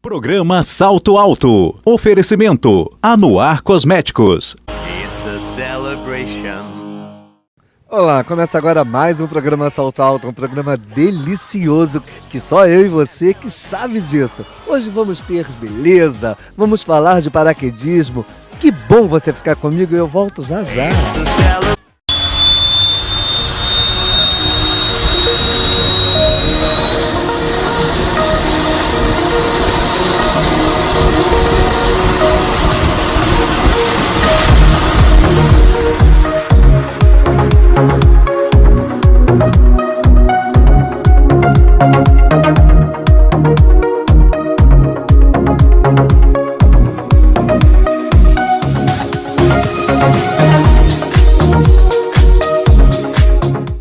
Programa Salto Alto. Oferecimento Anuar Cosméticos. It's a celebration. Olá, começa agora mais um programa Salto Alto, um programa delicioso que só eu e você que sabe disso. Hoje vamos ter beleza, vamos falar de paraquedismo. Que bom você ficar comigo e eu volto já já. It's a celebration.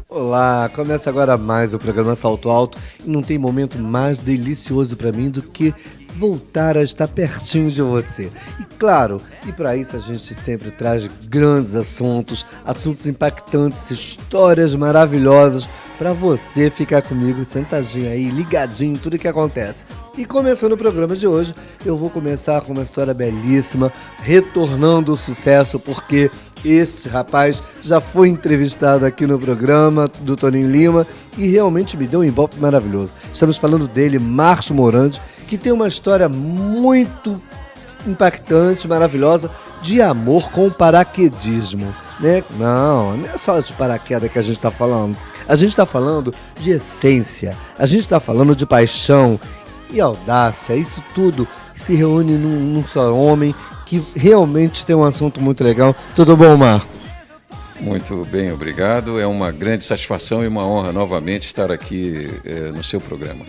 Olá, começa agora mais o programa Salto Alto e não tem momento mais delicioso para mim do que voltar a estar pertinho de você. E claro, e para isso a gente sempre traz grandes assuntos impactantes, histórias maravilhosas para você ficar comigo sentadinho aí, ligadinho em tudo que acontece. E começando o programa de hoje, eu vou começar com uma história belíssima, retornando o sucesso, porque esse rapaz já foi entrevistado aqui no programa do Toninho Lima e realmente me deu um ibope maravilhoso. Estamos falando dele, Marcos Morandi, que tem uma história muito impactante, maravilhosa, de amor com o paraquedismo, né? Não é só de paraquedas que a gente está falando. A gente está falando de essência, a gente está falando de paixão e audácia, isso tudo se reúne num só homem que realmente tem um assunto muito legal. Tudo bom, Marco? Muito bem, obrigado. É uma grande satisfação e uma honra novamente estar aqui no seu programa.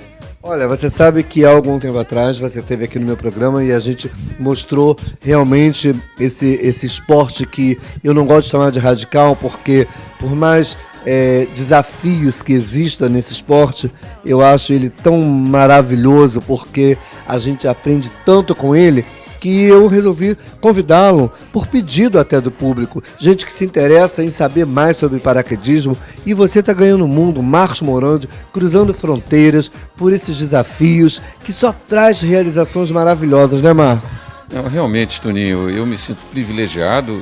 Olha, você sabe que há algum tempo atrás você esteve aqui no meu programa e a gente mostrou realmente esse esporte que eu não gosto de chamar de radical, porque por mais desafios que existam nesse esporte, eu acho ele tão maravilhoso, porque a gente aprende tanto com ele, que eu resolvi convidá-lo por pedido até do público, gente que se interessa em saber mais sobre paraquedismo, e você está ganhando o mundo, Marcos Morandi, cruzando fronteiras por esses desafios que só traz realizações maravilhosas, né, Marcos? Não, realmente, Toninho, eu me sinto privilegiado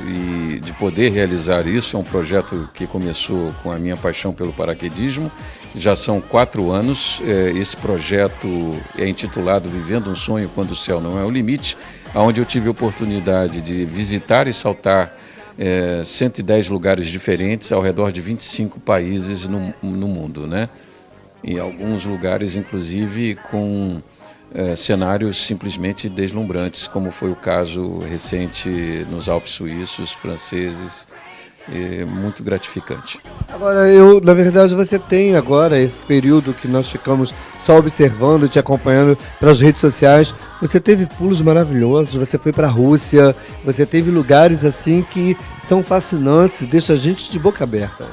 de poder realizar isso. É um projeto que começou com a minha paixão pelo paraquedismo. Já são 4 anos. Esse projeto é intitulado Vivendo um Sonho Quando o Céu Não é o Limite, onde eu tive a oportunidade de visitar e saltar 110 lugares diferentes ao redor de 25 países no mundo, né? E alguns lugares, inclusive, com cenários simplesmente deslumbrantes, como foi o caso recente nos Alpes suíços, franceses. Muito gratificante. Agora, na verdade, você tem agora esse período que nós ficamos só observando, te acompanhando pelas redes sociais. Você teve pulos maravilhosos, você foi para a Rússia, você teve lugares assim que são fascinantes e deixam a gente de boca aberta.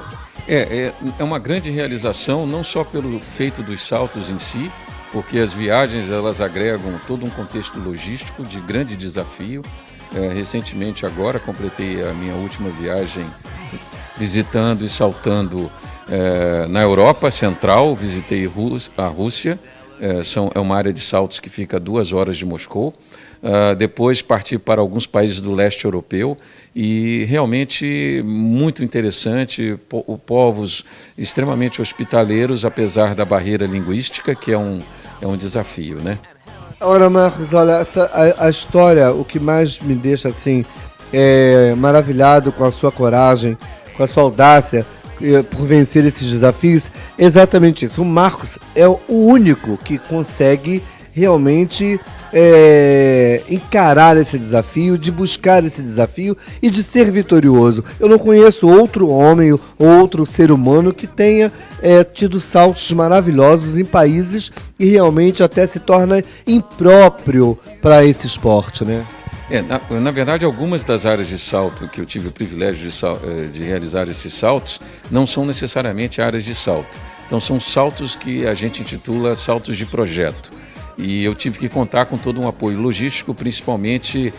É uma grande realização, não só pelo feito dos saltos em si, porque as viagens elas agregam todo um contexto logístico de grande desafio. Recentemente agora completei a minha última viagem visitando e saltando na Europa Central, visitei a Rússia, é uma área de saltos que fica a 2 horas de Moscou. Depois parti para alguns países do leste europeu e realmente muito interessante, povos extremamente hospitaleiros, apesar da barreira linguística, que é um desafio, né? Agora, Marcos, olha, a história, o que mais me deixa assim maravilhado com a sua coragem, com a sua audácia por vencer esses desafios, é exatamente isso. O Marcos é o único que consegue realmente encarar esse desafio, de buscar esse desafio e de ser vitorioso. Eu não conheço outro homem, outro ser humano que tenha tido saltos maravilhosos em países e realmente até se torna impróprio para esse esporte, né? Na verdade, algumas das áreas de salto que eu tive o privilégio de realizar esses saltos não são necessariamente áreas de salto. Então são saltos que a gente intitula saltos de projeto. E eu tive que contar com todo um apoio logístico, principalmente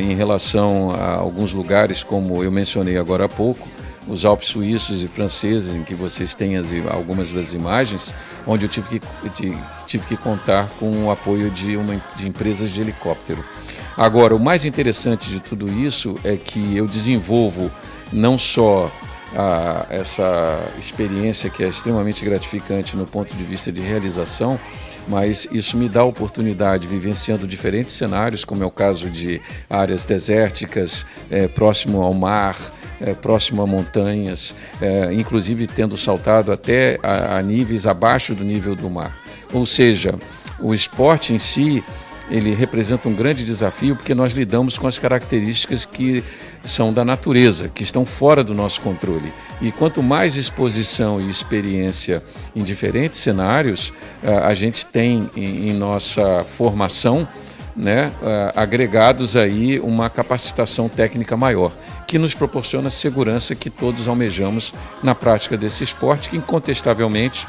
em relação a alguns lugares, como eu mencionei agora há pouco, os Alpes suíços e franceses, em que vocês têm algumas das imagens, onde eu tive tive que contar com o apoio de empresas de helicóptero. Agora, o mais interessante de tudo isso é que eu desenvolvo não só essa experiência que é extremamente gratificante no ponto de vista de realização, mas isso me dá a oportunidade, vivenciando diferentes cenários, como é o caso de áreas desérticas, próximo ao mar, próximo a montanhas, inclusive tendo saltado até a níveis abaixo do nível do mar. Ou seja, o esporte em si, ele representa um grande desafio porque nós lidamos com as características que são da natureza, que estão fora do nosso controle. E quanto mais exposição e experiência em diferentes cenários, a gente tem em nossa formação, né, agregados aí uma capacitação técnica maior, que nos proporciona a segurança que todos almejamos na prática desse esporte, que incontestavelmente,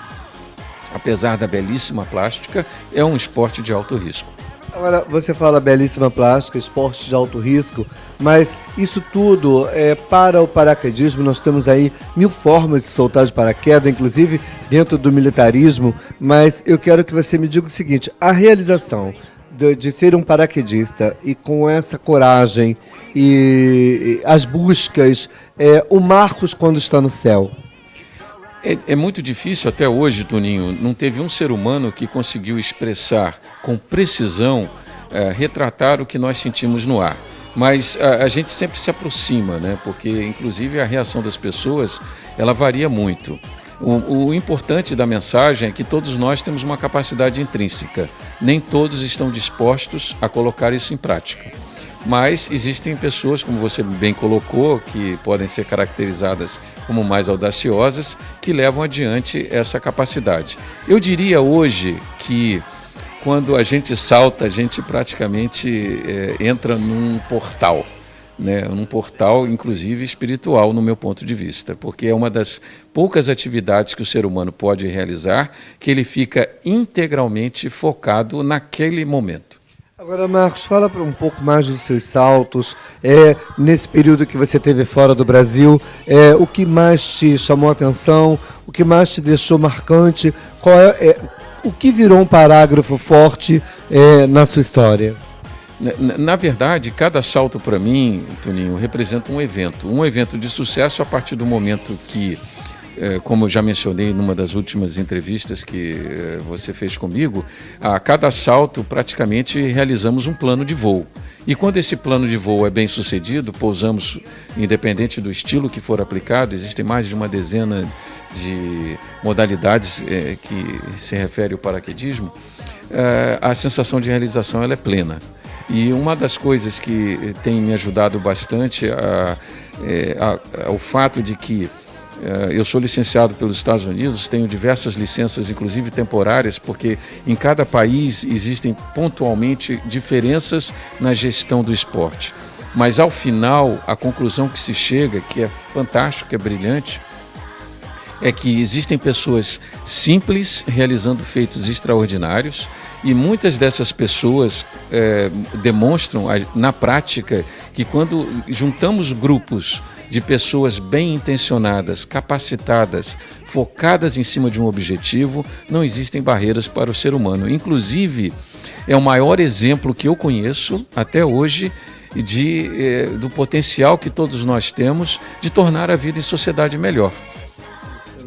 apesar da belíssima plástica, é um esporte de alto risco. Agora, você fala belíssima plástica, esporte de alto risco, mas isso tudo para o paraquedismo. Nós temos aí 1000 formas de soltar de paraquedas, inclusive dentro do militarismo, mas eu quero que você me diga o seguinte: a realização de ser um paraquedista e com essa coragem e as buscas, o Marcos quando está no céu. É muito difícil até hoje, Toninho, não teve um ser humano que conseguiu expressar com precisão, retratar o que nós sentimos no ar. Mas a gente sempre se aproxima, né? Porque inclusive a reação das pessoas, ela varia muito. O importante da mensagem é que todos nós temos uma capacidade intrínseca. Nem todos estão dispostos a colocar isso em prática. Mas existem pessoas, como você bem colocou, que podem ser caracterizadas como mais audaciosas, que levam adiante essa capacidade. Eu diria hoje que quando a gente salta, a gente praticamente entra num portal, né? Num portal, inclusive espiritual, no meu ponto de vista, porque é uma das poucas atividades que o ser humano pode realizar que ele fica integralmente focado naquele momento. Agora, Marcos, fala um pouco mais dos seus saltos, nesse período que você teve fora do Brasil, o que mais te chamou a atenção, o que mais te deixou marcante, o que virou um parágrafo forte na sua história? Na verdade, cada salto para mim, Toninho, representa um evento de sucesso a partir do momento que, como eu já mencionei numa das últimas entrevistas que você fez comigo, a cada salto praticamente realizamos um plano de voo. E quando esse plano de voo é bem sucedido, pousamos, independente do estilo que for aplicado, existem mais de uma dezena de modalidades que se refere ao paraquedismo, a sensação de realização ela é plena. E uma das coisas que tem me ajudado bastante o fato de que eu sou licenciado pelos Estados Unidos, tenho diversas licenças, inclusive temporárias, porque em cada país existem pontualmente diferenças na gestão do esporte. Mas ao final, a conclusão que se chega, que é fantástico, que é brilhante, é que existem pessoas simples realizando feitos extraordinários e muitas dessas pessoas demonstram na prática que quando juntamos grupos de pessoas bem intencionadas, capacitadas, focadas em cima de um objetivo, não existem barreiras para o ser humano. Inclusive, é o maior exemplo que eu conheço até hoje do potencial que todos nós temos de tornar a vida em sociedade melhor.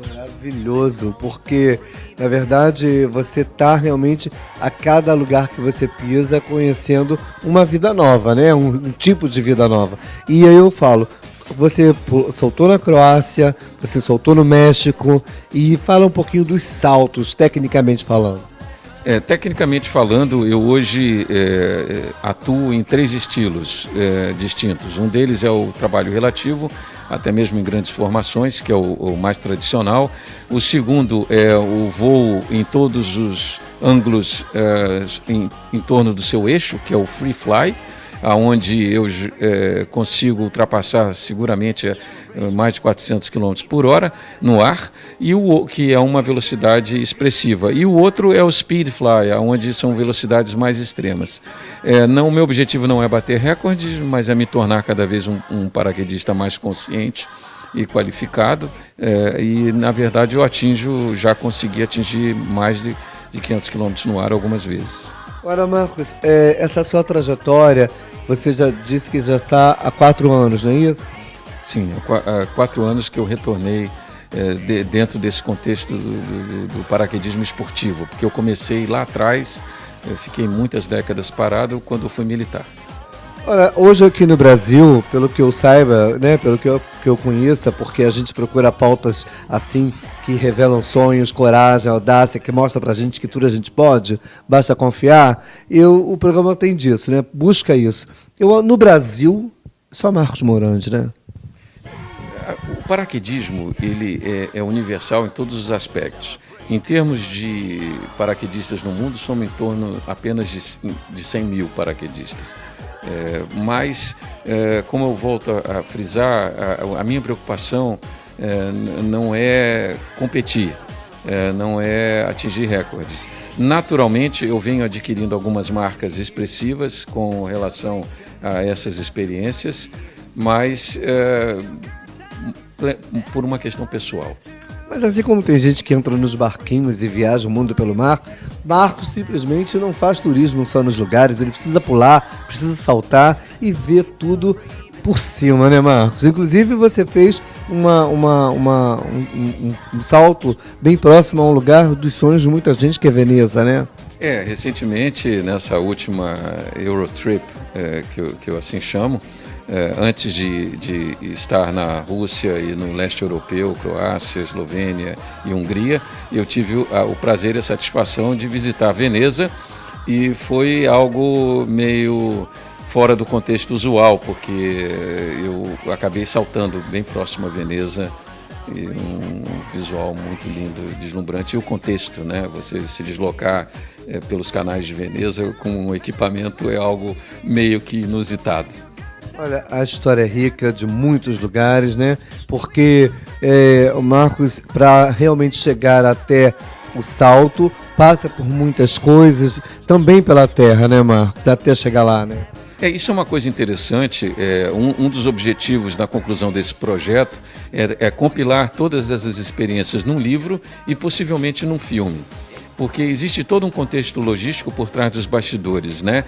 Maravilhoso, porque na verdade você está realmente a cada lugar que você pisa conhecendo uma vida nova, né? Um tipo de vida nova. E aí eu falo, você soltou na Croácia, você soltou no México, e fala um pouquinho dos saltos, tecnicamente falando. Tecnicamente falando, eu hoje atuo em 3 estilos distintos. Um deles é o trabalho relativo, até mesmo em grandes formações, que é o mais tradicional. O segundo é o voo em todos os ângulos em torno do seu eixo, que é o free fly, onde eu consigo ultrapassar seguramente mais de 400 km por hora no ar, que é uma velocidade expressiva. E o outro é o speed fly, onde são velocidades mais extremas. O meu objetivo não é bater recordes, mas é me tornar cada vez um paraquedista mais consciente e qualificado. E, na verdade, já consegui atingir mais de de 500 km no ar algumas vezes. Ora, Marcos, essa sua trajetória, você já disse que já está há 4 anos, não é isso? Sim, há 4 anos que eu retornei dentro desse contexto do paraquedismo esportivo, porque eu comecei lá atrás, eu fiquei muitas décadas parado quando eu fui militar. Olha, hoje aqui no Brasil, pelo que eu saiba, né, pelo que eu conheça, porque a gente procura pautas assim que revelam sonhos, coragem, audácia, que mostra pra gente que tudo a gente pode, basta confiar, o programa tem disso, né? Busca isso. No Brasil, só Marcos Morandi, né? O paraquedismo ele é universal em todos os aspectos. Em termos de paraquedistas no mundo, somos em torno apenas de 100 mil paraquedistas. Mas, como eu volto a frisar, a minha preocupação não é competir, não é atingir recordes. Naturalmente, eu venho adquirindo algumas marcas expressivas com relação a essas experiências, mas por uma questão pessoal. Mas assim como tem gente que entra nos barquinhos e viaja o mundo pelo mar, Marcos simplesmente não faz turismo só nos lugares, ele precisa pular, precisa saltar e ver tudo por cima, né, Marcos? Inclusive você fez um salto bem próximo a um lugar dos sonhos de muita gente, que é Veneza, né? Recentemente, nessa última Eurotrip, que eu assim chamo, antes de estar na Rússia e no leste europeu, Croácia, Eslovênia e Hungria, eu tive o prazer e a satisfação de visitar Veneza, e foi algo meio fora do contexto usual, porque eu acabei saltando bem próximo a Veneza, e um visual muito lindo, deslumbrante, e o contexto, né? Você se deslocar pelos canais de Veneza com um equipamento é algo meio que inusitado. Olha, a história é rica de muitos lugares, né? Porque o Marcos, para realmente chegar até o salto, passa por muitas coisas, também pela terra, né, Marcos? Até chegar lá, né? Isso é uma coisa interessante. Um dos objetivos da conclusão desse projeto é compilar todas essas experiências num livro e possivelmente num filme. Porque existe todo um contexto logístico por trás dos bastidores, né?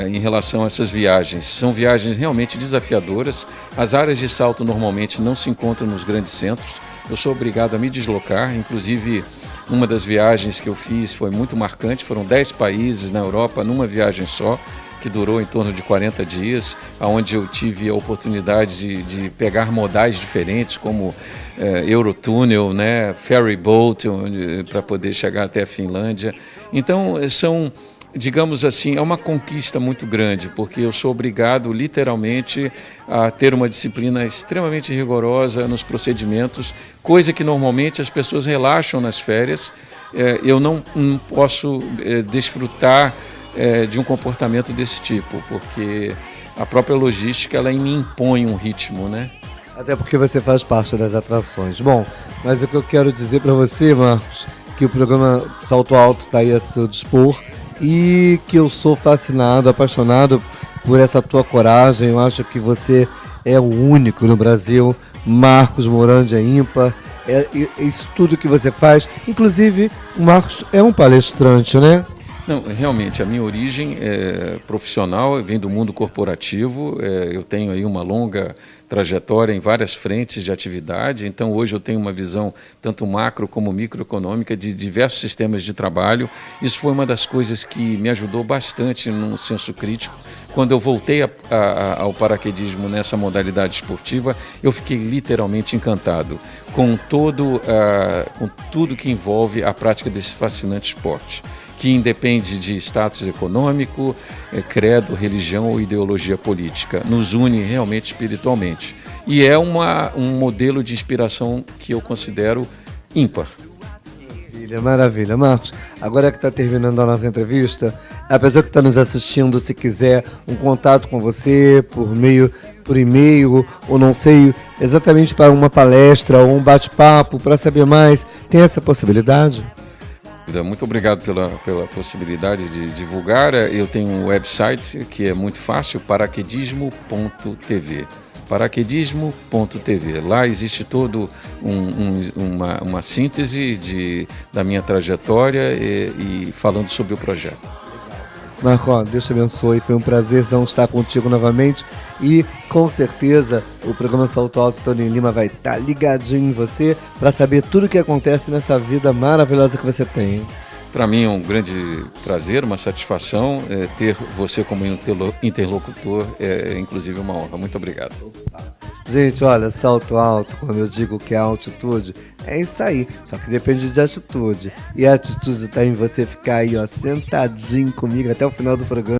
Em relação a essas viagens. São viagens realmente desafiadoras. As áreas de salto normalmente não se encontram nos grandes centros. Eu sou obrigado a me deslocar, inclusive uma das viagens que eu fiz foi muito marcante, foram 10 países na Europa numa viagem só, que durou em torno de 40 dias, onde eu tive a oportunidade de pegar modais diferentes, como Eurotunnel, né, ferry boat, para poder chegar até a Finlândia. Então, digamos assim, é uma conquista muito grande, porque eu sou obrigado, literalmente, a ter uma disciplina extremamente rigorosa nos procedimentos, coisa que normalmente as pessoas relaxam nas férias. Eu não posso desfrutar de um comportamento desse tipo, porque a própria logística ela me impõe um ritmo, né? Até porque você faz parte das atrações. Bom, mas o que eu quero dizer para você, Marcos, que o programa Salto Alto está aí a seu dispor e que eu sou fascinado, apaixonado por essa tua coragem. Eu acho que você é o único no Brasil. Marcos Morandi é ímpar. Isso tudo que você faz. Inclusive, o Marcos é um palestrante, né? Não, realmente, a minha origem profissional vem do mundo corporativo. Eu tenho aí uma longa trajetória em várias frentes de atividade, então hoje eu tenho uma visão tanto macro como microeconômica de diversos sistemas de trabalho. Isso foi uma das coisas que me ajudou bastante no senso crítico. Quando eu voltei ao paraquedismo nessa modalidade esportiva, eu fiquei literalmente encantado com tudo que envolve a prática desse fascinante esporte, que independe de status econômico, credo, religião ou ideologia política. Nos une realmente espiritualmente. E é um modelo de inspiração que eu considero ímpar. Maravilha. Marcos, agora que está terminando a nossa entrevista, a pessoa que está nos assistindo, se quiser um contato com você por e-mail, ou não sei, exatamente para uma palestra ou um bate-papo, para saber mais, tem essa possibilidade? Muito obrigado pela possibilidade de divulgar. Eu tenho um website que é muito fácil, paraquedismo.tv. paraquedismo.tv. Lá existe todo uma síntese da minha trajetória e falando sobre o projeto. Marco, Deus te abençoe, foi um prazerzão estar contigo novamente e com certeza o programa Salto Alto Toninho Lima vai estar ligadinho em você para saber tudo o que acontece nessa vida maravilhosa que você tem. Para mim é um grande prazer, uma satisfação ter você como interlocutor, inclusive uma honra. Muito obrigado. Gente, olha, salto alto, quando eu digo que é altitude, é isso aí, só que depende de atitude. E a atitude tá em você ficar aí, ó, sentadinho comigo até o final do programa.